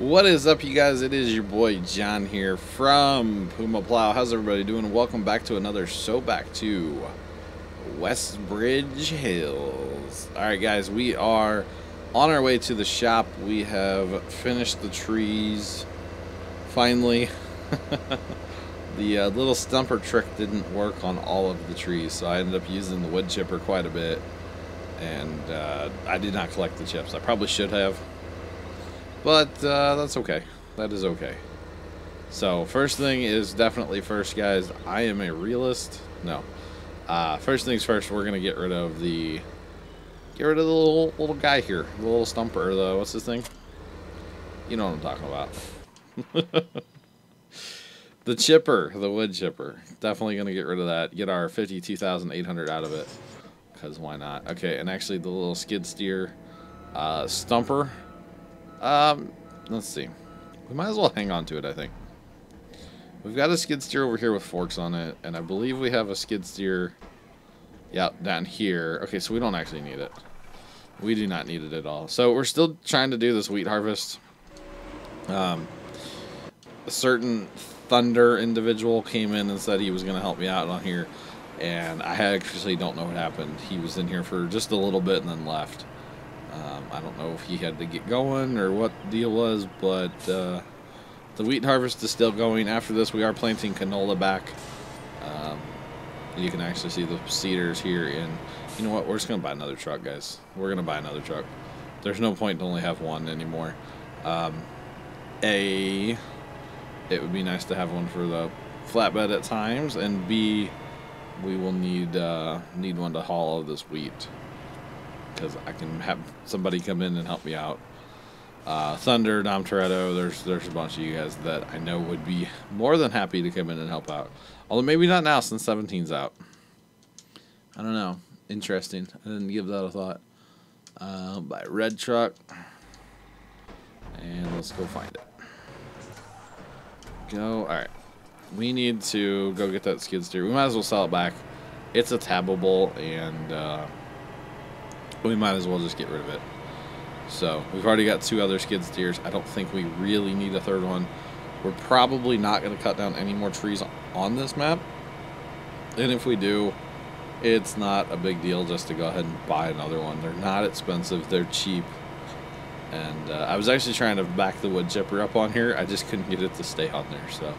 What is up, you guys? It is your boy John here from PumaPlow. How's everybody doing? Welcome back to another back to Westbridge Hills. Alright guys, we are on our way to the shop. We have finished the trees finally. The little stumper trick didn't work on all of the trees, so I ended up using the wood chipper quite a bit, and I did not collect the chips. I probably should have, but that's okay. That is okay. So first thing is definitely first, guys. I am a realist. No. First things first. We're gonna get rid of the little guy here, the little stumper. The what's this thing? You know what I'm talking about. The chipper, the wood chipper. Definitely gonna get rid of that. Get our 52,800 out of it, because why not? Okay, and actually the little skid steer stumper. Let's see. We might as well hang on to it, I think. We've got a skid steer over here with forks on it, and I believe we have a skid steer, yeah, down here. Okay, so we don't actually need it. We do not need it at all. So we're still trying to do this wheat harvest. A certain Thunder individual came in and said he was going to help me out on here, and I actually don't know what happened. He was in here for just a little bit and then left. I don't know if he had to get going or what the deal was, but the wheat harvest is still going. After this, we are planting canola back. You can actually see the cedars here. And you know what? We're just going to buy another truck, guys. We're going to buy another truck. There's no point to only have one anymore. A, it would be nice to have one for the flatbed at times, and B, we will need one to haul all of this wheat, because I can have somebody come in and help me out. Thunder, Dom Toretto, there's a bunch of you guys that I know would be more than happy to come in and help out. Although maybe not now since 17's out. I don't know. Interesting. I didn't give that a thought. Buy a red truck. And let's go find it. Go. Alright. We need to go get that skid steer. We might as well sell it back. It's a tabbable, and we might as well just get rid of it. So we've already got 2 other skid steers. I don't think we really need a third one. We're probably not going to cut down any more trees on this map, and if we do, it's not a big deal just to go ahead and buy another one. They're not expensive, they're cheap, and I was actually trying to back the wood chipper up on here. I just couldn't get it to stay on there, so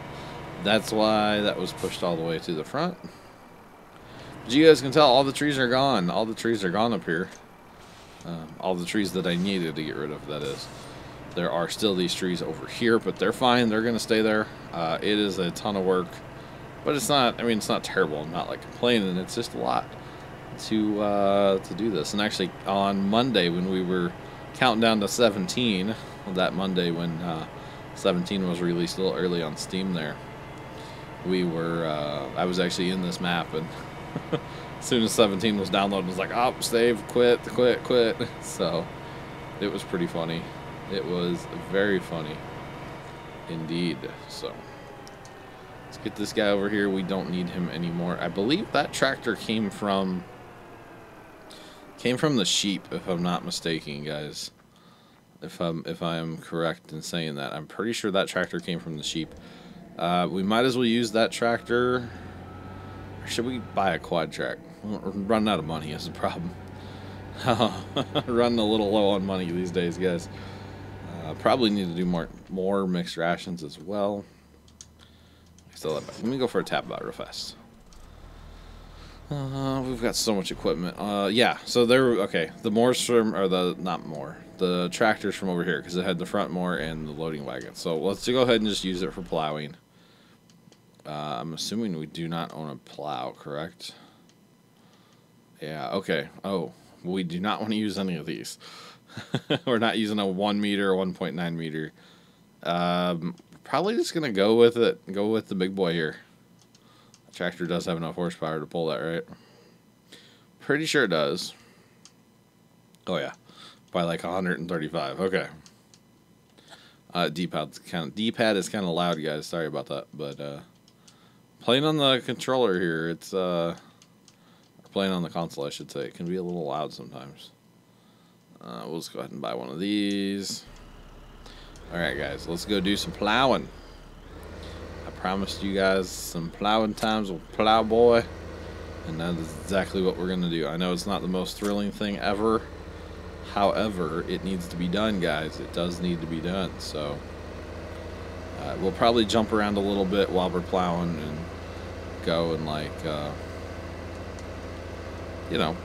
that's why that was pushed all the way to the front. But you guys can tell all the trees are gone. All the trees are gone up here. All the trees that I needed to get rid of, that is. There are still these trees over here, but they're fine. They're going to stay there. It is a ton of work, but it's not, I mean, it's not terrible. I'm not, like, complaining. It's just a lot to do this. And actually, on Monday, when we were counting down to 17, that Monday when 17 was released a little early on Steam there, we were, I was actually in this map, and as soon as 17 was downloaded, it was like, oh, save, quit. So it was pretty funny. It was very funny indeed. So let's get this guy over here. We don't need him anymore. I believe that tractor came from the sheep, if I'm not mistaken, guys. If I'm correct in saying that, I'm pretty sure that tractor came from the sheep. We might as well use that tractor. Or should we buy a quad track? We're running out of money is the problem. Running a little low on money these days, guys. Probably need to do more mixed rations as well. So let me go for a tap about real fast. We've got so much equipment. Yeah, so okay. The moors from, or the tractors from over here, because it had the front mower and the loading wagon. So let's go ahead and just use it for plowing. I'm assuming we do not own a plow, correct? Yeah, okay. Oh, we do not want to use any of these. We're not using a 1 meter or 1.9 meter. Probably just going to go with it. Go with the big boy here. The tractor does have enough horsepower to pull that, right? Pretty sure it does. Oh, yeah. By like 135. Okay. D-pad is kind of loud, guys. Sorry about that. But, playing on the controller here, it's, playing on the console, I should say, it can be a little loud sometimes. We'll just go ahead and buy one of these. Alright guys, let's go do some plowing. I promised you guys some plowing times with Plowboy, and that is exactly what we're going to do. I know it's not the most thrilling thing ever. However, it needs to be done, guys. It does need to be done. So we'll probably jump around a little bit while we're plowing and go and like, you know,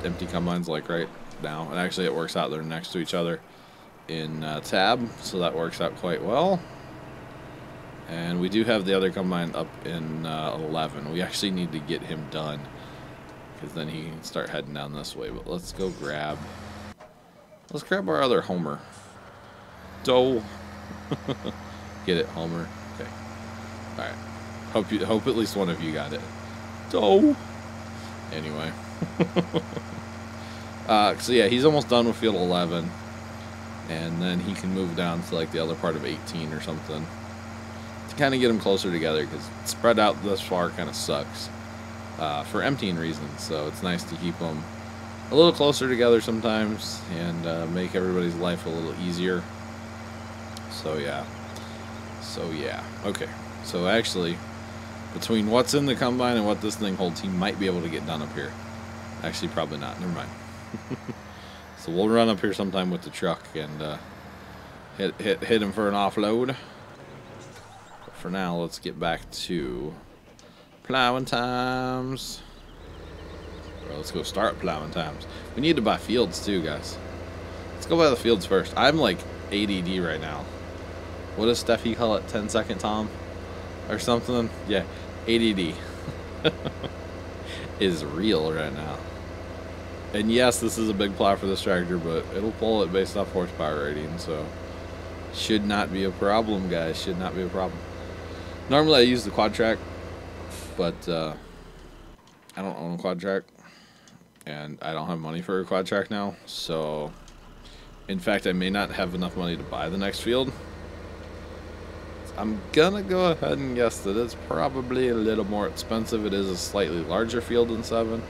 empty combines like right now. And actually it works out. They're next to each other in tab, so that works out quite well. And we do have the other combine up in 11. We actually need to get him done, because then he can start heading down this way. But let's go grab... Let's grab our other Homer. Doe. Get it, Homer? Okay. Alright. Hope at least one of you got it. Doe. Anyway. So yeah, he's almost done with field 11. And then he can move down to like the other part of 18 or something. To kind of get them closer together, because spread out this far kind of sucks. For emptying reasons. So it's nice to keep them a little closer together sometimes, and make everybody's life a little easier. So yeah. Okay, so actually, between what's in the combine and what this thing holds, he might be able to get done up here. Actually, probably not. Never mind. So we'll run up here sometime with the truck and hit him for an offload. But for now, let's get back to plowing times. Let's go start plowing times. We need to buy fields too, guys. Let's go buy the fields first. I'm like ADD right now. What does Steffi call it? 10-second Tom? Or something? Yeah, ADD. Is real right now. And yes, this is a big plow for this tractor, but it'll pull it based off horsepower rating, so should not be a problem, guys. Should not be a problem. Normally I use the quad track, but I don't own a quad track. And I don't have money for a quad track now, so in fact I may not have enough money to buy the next field. I'm gonna go ahead and guess that it's probably a little more expensive. It is a slightly larger field than 7.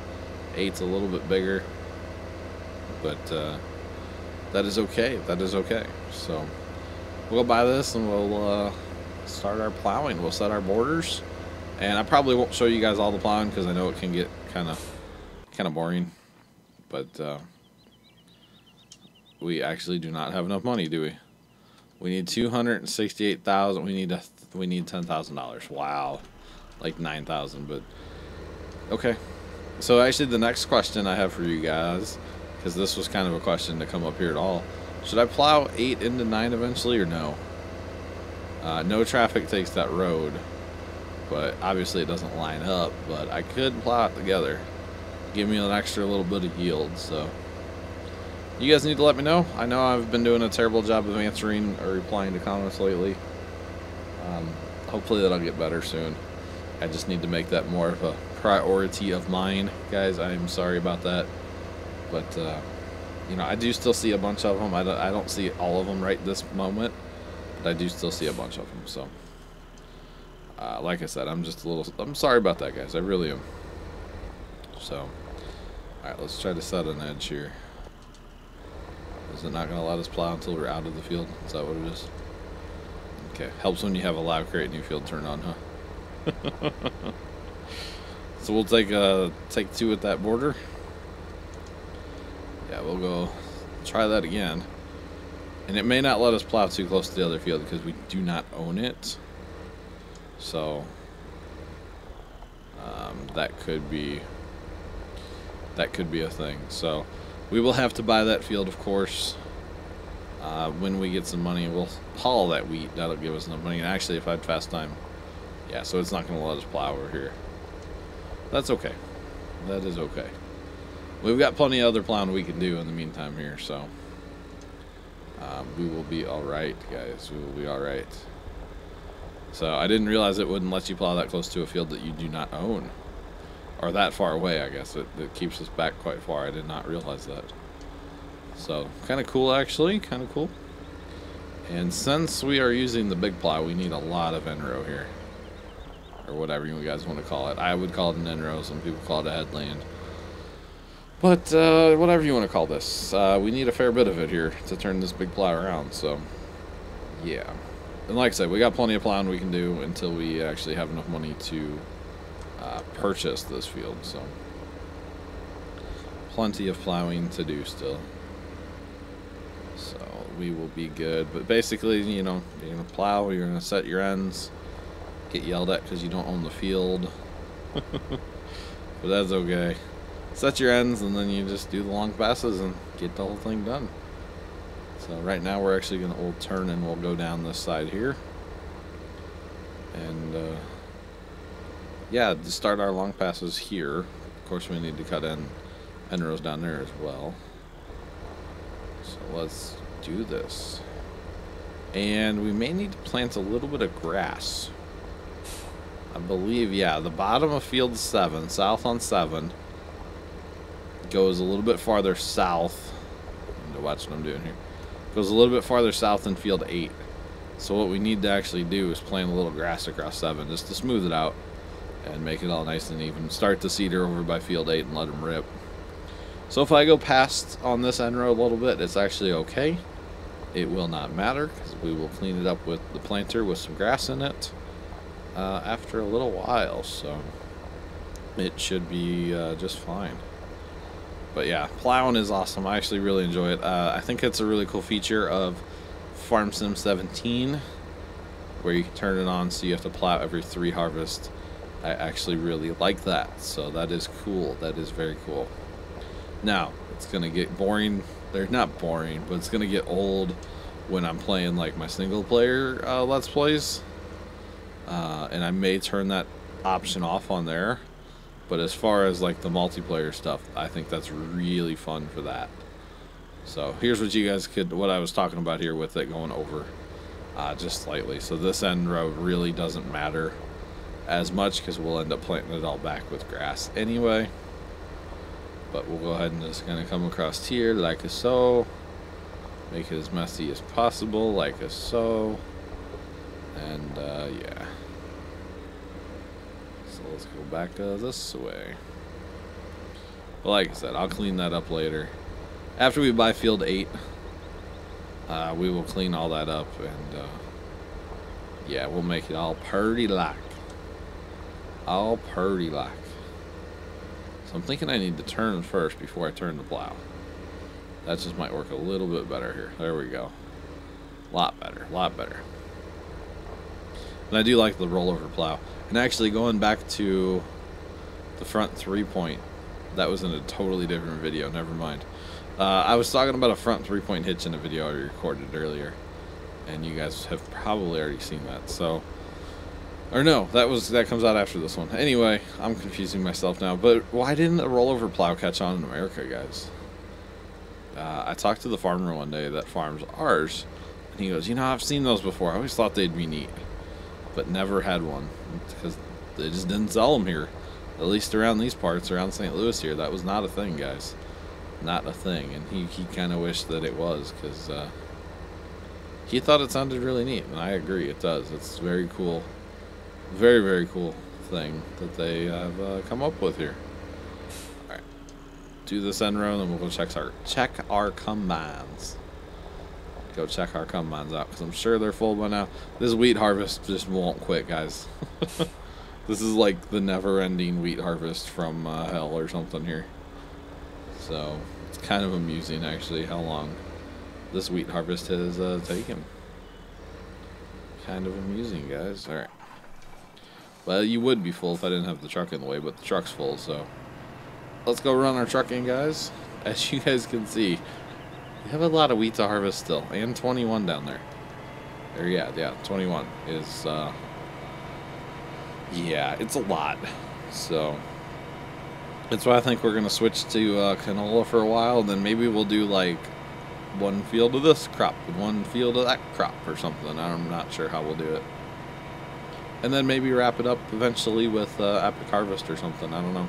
8's a little bit bigger, but that is okay. That is okay. So we'll buy this and we'll start our plowing. We'll set our borders, and I probably won't show you guys all the plowing because I know it can get kind of boring, but we actually do not have enough money, do we? We need $268,000. We need $10,000. Wow, like 9,000. But okay. So actually, the next question I have for you guys, because this was kind of a question to come up here at all: should I plow 8 into 9 eventually, or no? No traffic takes that road, but obviously it doesn't line up. But I could plow it together. Give me an extra little bit of yield. So you guys need to let me know. I know I've been doing a terrible job of answering or replying to comments lately. Hopefully that'll get better soon. I just need to make that more of a priority of mine, guys. I'm sorry about that, but you know, I do still see a bunch of them. I don't see all of them right this moment, but I do still see a bunch of them. So like I said, I'm sorry about that, guys. I really am. So, alright, let's try to set an edge here. Is it not going to let us plow until we're out of the field? Is that what it is? Okay, helps when you have a live crate new field turned on, huh? So we'll take 2 at that border. Yeah, we'll go try that again. And it may not let us plow too close to the other field because we do not own it. So, that could be a thing. So we will have to buy that field, of course. When we get some money, we'll haul that wheat. That'll give us enough money. And actually, if I had fast time, yeah, so it's not going to let us plow over here. That's okay. That is okay. We've got plenty of other plowing we can do in the meantime here, so we will be all right, guys. We will be all right. So I didn't realize it wouldn't let you plow that close to a field that you do not own. Or that far away, I guess. It keeps us back quite far. I did not realize that. So, kind of cool, actually. Kind of cool. And since we are using the big plow, we need a lot of end-row here. Or whatever you guys want to call it. I would call it an end-row. Some people call it a headland. But, whatever you want to call this. We need a fair bit of it here to turn this big plow around, so yeah. And like I said, we got plenty of plowing we can do until we actually have enough money to purchase this field. So plenty of plowing to do still. So we will be good. But basically, you know, you're going to plow, you're going to set your ends, get yelled at because you don't own the field. But that's okay. Set your ends, and then you just do the long passes and get the whole thing done. So right now we're actually going to turn and we'll go down this side here. And yeah, to start our long passes here. Of course we need to cut in end rows down there as well. So let's do this. And we may need to plant a little bit of grass. I believe, yeah, the bottom of field 7, south on 7, goes a little bit farther south. Watch what I'm doing here. Goes a little bit farther south than field 8. So what we need to actually do is plant a little grass across 7 just to smooth it out and make it all nice and even. Start the cedar over by field 8 and let them rip. So if I go past on this end row a little bit, it's actually okay. It will not matter because we will clean it up with the planter with some grass in it after a little while. So it should be just fine. But yeah, plowing is awesome. I actually really enjoy it. I think it's a really cool feature of Farm Sim 17 where you can turn it on so you have to plow every 3 harvests. I actually really like that. So that is cool. That is very cool. Now, it's going to get boring. They're not boring, but it's going to get old when I'm playing like my single player Let's Plays. And I may turn that option off on there. But as far as like the multiplayer stuff, I think that's really fun for that. So here's what you guys could, what I was talking about here with it going over just slightly. So this end row really doesn't matter as much because we'll end up planting it all back with grass anyway. But we'll go ahead and just kind of come across here like so. Make it as messy as possible like so. And yeah. So let's go back this way. But like I said, I'll clean that up later. After we buy field 8, we will clean all that up and yeah, we'll make it all purty-like. All purty-like. So I'm thinking I need to turn first before I turn the plow. That just might work a little bit better here. There we go. Lot better, lot better. And I do like the rollover plow. And actually going back to the front 3-point, that was in a totally different video, never mind. I was talking about a front 3-point hitch in a video I recorded earlier. And you guys have probably already seen that, so... Or no, that comes out after this one. Anyway, I'm confusing myself now. But why didn't a rollover plow catch on in America, guys? I talked to the farmer one day that farms ours, and he goes, you know, I've seen those before. I always thought they'd be neat, but never had one because they just didn't sell them here. At least around these parts, around St. Louis here, that was not a thing, guys. Not a thing, and he kind of wished that it was because he thought it sounded really neat, and I agree, it does. It's very cool. Very, very cool thing that they have come up with here. Alright. Do this end row, and then we'll go check our combines. Go check our combines out, because I'm sure they're full by now. This wheat harvest just won't quit, guys. This is like the never-ending wheat harvest from hell or something here. So, it's kind of amusing, actually, how long this wheat harvest has taken. Kind of amusing, guys. Alright. Well, you would be full if I didn't have the truck in the way, but the truck's full, so let's go run our truck in, guys. As you guys can see, we have a lot of wheat to harvest still, and 21 down there. There, yeah, 21 is, yeah, it's a lot. So that's why I think we're gonna switch to canola for a while, and then maybe we'll do like one field of this crop and one field of that crop or something. I'm not sure how we'll do it. And then maybe wrap it up eventually with Epic Harvest or something. I don't know.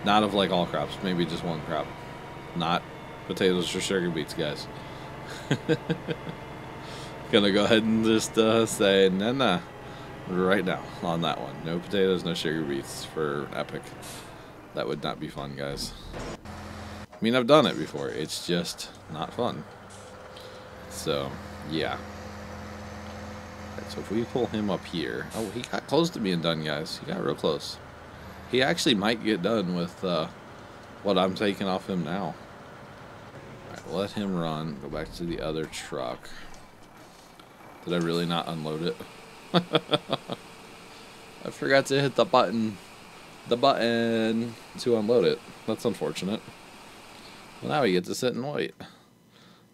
Not of like all crops. Maybe just one crop. Not potatoes or sugar beets, guys. Gonna go ahead and just say nah right now on that one. No potatoes, no sugar beets for Epic. That would not be fun, guys. I mean, I've done it before. It's just not fun. So, yeah. Right, so if we pull him up here, oh, he got close to being done, guys. He got real close. He actually might get done with what I'm taking off him now. All right, let him run. Go back to the other truck. Did I really not unload it? I forgot to hit the button. The button to unload it. That's unfortunate. Well, now we get to sit and wait.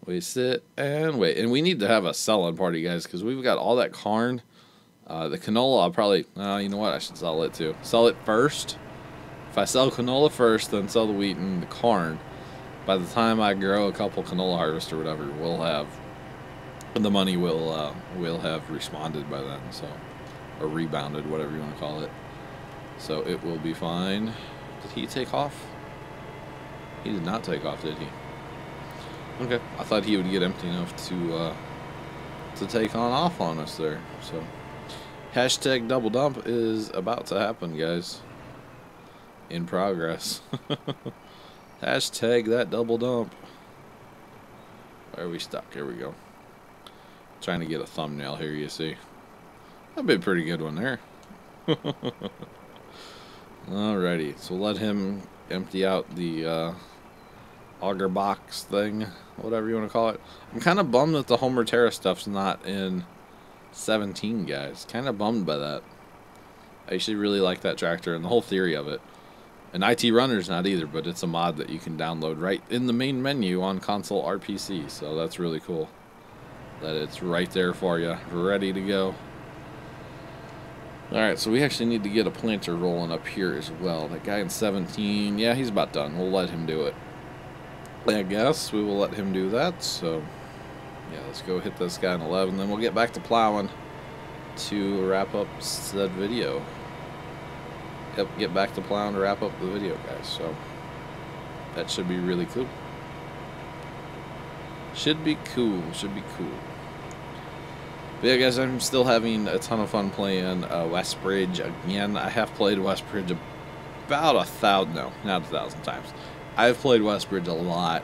We sit and wait. And we need to have a sell-in party, guys, because we've got all that corn. The canola, I'll probably... you know what? I should sell it, too. Sell it first. If I sell canola first, then sell the wheat and the corn. By the time I grow a couple canola harvest or whatever, we'll have... The money will have responded by then, so... Or rebounded, whatever you want to call it. So it will be fine. Did he take off? He did not take off, did he? Okay, I thought he would get empty enough to take off on us there. So, hashtag double dump is about to happen, guys. In progress. Hashtag that double dump. Where are we stuck? Here we go. Trying to get a thumbnail here, you see. That'd be a pretty good one there. Alrighty, so let him empty out the auger box thing, whatever you want to call it. I'm kind of bummed that the Homer Terra stuff's not in 17, guys. Kind of bummed by that. I actually really like that tractor and the whole theory of it. And IT Runner's not either, but it's a mod that you can download right in the main menu on console or PC, so that's really cool. That it's right there for you, ready to go. Alright, so we actually need to get a planter rolling up here as well. That guy in 17, yeah, he's about done. We'll let him do it. I guess we will let him do that, so yeah, let's go hit this guy in 11, then we'll get back to plowing to wrap up said video. Yep, get back to plowing to wrap up the video, guys, so that should be really cool. Should be cool. But yeah, guys, I'm still having a ton of fun playing Westbridge again. I have played Westbridge about 1,000, no, not 1,000 times. I've played Westbridge a lot,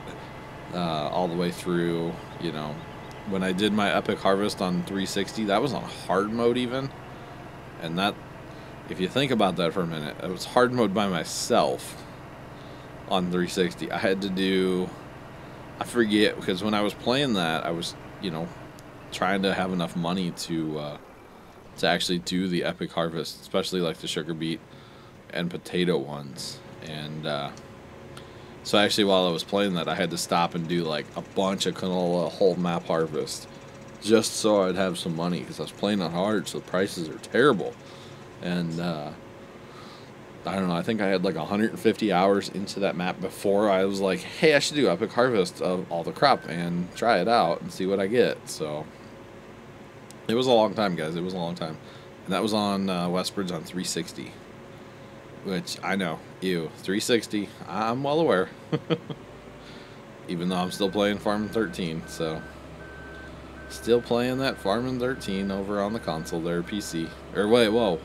all the way through, you know, when I did my Epic Harvest on 360, that was on hard mode even. And that, if you think about that for a minute, it was hard mode by myself on 360. I had to do, I forget, because when I was playing that, I was, you know, trying to have enough money to actually do the Epic Harvest, especially like the sugar beet and potato ones. And so actually while I was playing that, I had to stop and do like a bunch of canola whole map harvest just so I'd have some money, because I was playing on hard, so the prices are terrible. And I don't know, I think I had like 150 hours into that map before I was like, hey, I should do Epic Harvest of all the crop and try it out and see what I get. So it was a long time, guys. It was a long time. And that was on Westbridge on 360. Which, I know, 360, I'm well aware. Even though I'm still playing Farming 13, so. Still playing that Farming 13 over on the console there, PC. Or wait, whoa.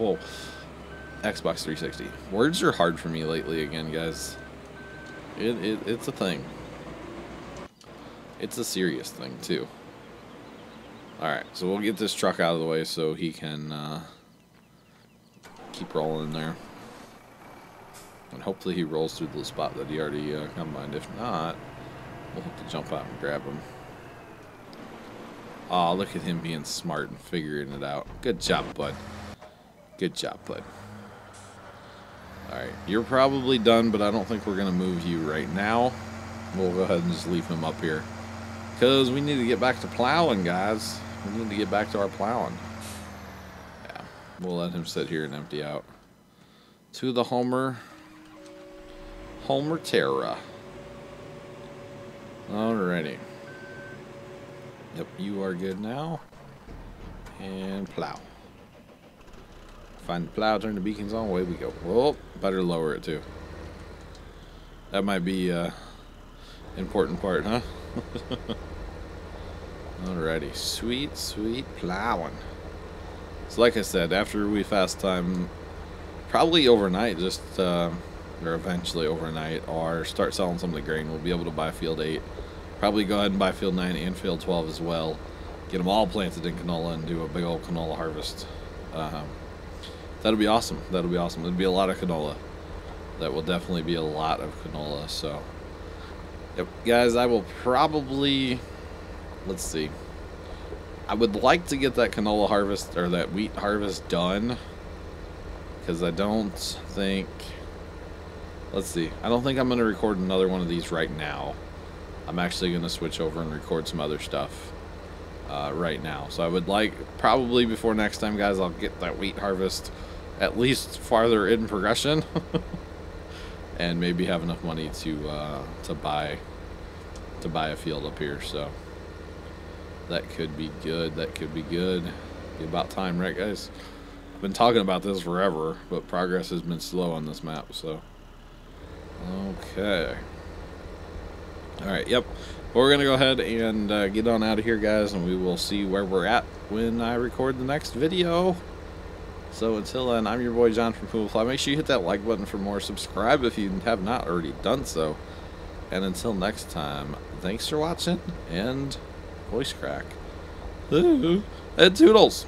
Xbox 360. Words are hard for me lately again, guys. It's a thing. It's a serious thing, too. Alright, so we'll get this truck out of the way so he can keep rolling there. And hopefully he rolls through the spot that he already combined. If not, we'll have to jump out and grab him. Aw, look at him being smart and figuring it out. Good job, bud. Good job, bud. Alright, you're probably done, but I don't think we're going to move you right now. We'll go ahead and just leave him up here. Because we need to get back to plowing, guys. We need to get back to our plowing. Yeah, we'll let him sit here and empty out. To the Homer Terra. Alrighty. Yep, you are good now. And plow. Find the plow, turn the beacons on, away we go. Whoa, better lower it too. That might be important part, huh? Alrighty, sweet plowing. So like I said, after we fast time, probably overnight, just or eventually overnight, or start selling some of the grain, we'll be able to buy field 8. Probably go ahead and buy field 9 and field 12 as well. get them all planted in canola and do a big old canola harvest. That'll be awesome. That'll be awesome. It'll be a lot of canola. That will definitely be a lot of canola. So, yep, guys, I will probably, let's see. I would like to get that canola harvest or that wheat harvest done, because I don't think, let's see, I don't think I'm going to record another one of these right now. I'm actually going to switch over and record some other stuff right now. So I would like, probably before next time, guys, I'll get that wheat harvest at least farther in progression and maybe have enough money to buy a field up here. So that could be good. That could be good. Be about time, right, guys? I've been talking about this forever, but progress has been slow on this map. So okay. Alright, yep. We're going to go ahead and get on out of here, guys, and we will see where we're at when I record the next video. So until then, I'm your boy John from PumaPlow. Make sure you hit that like button for more. Subscribe if you have not already done so. And until next time, thanks for watching, and voice crack. And toodles!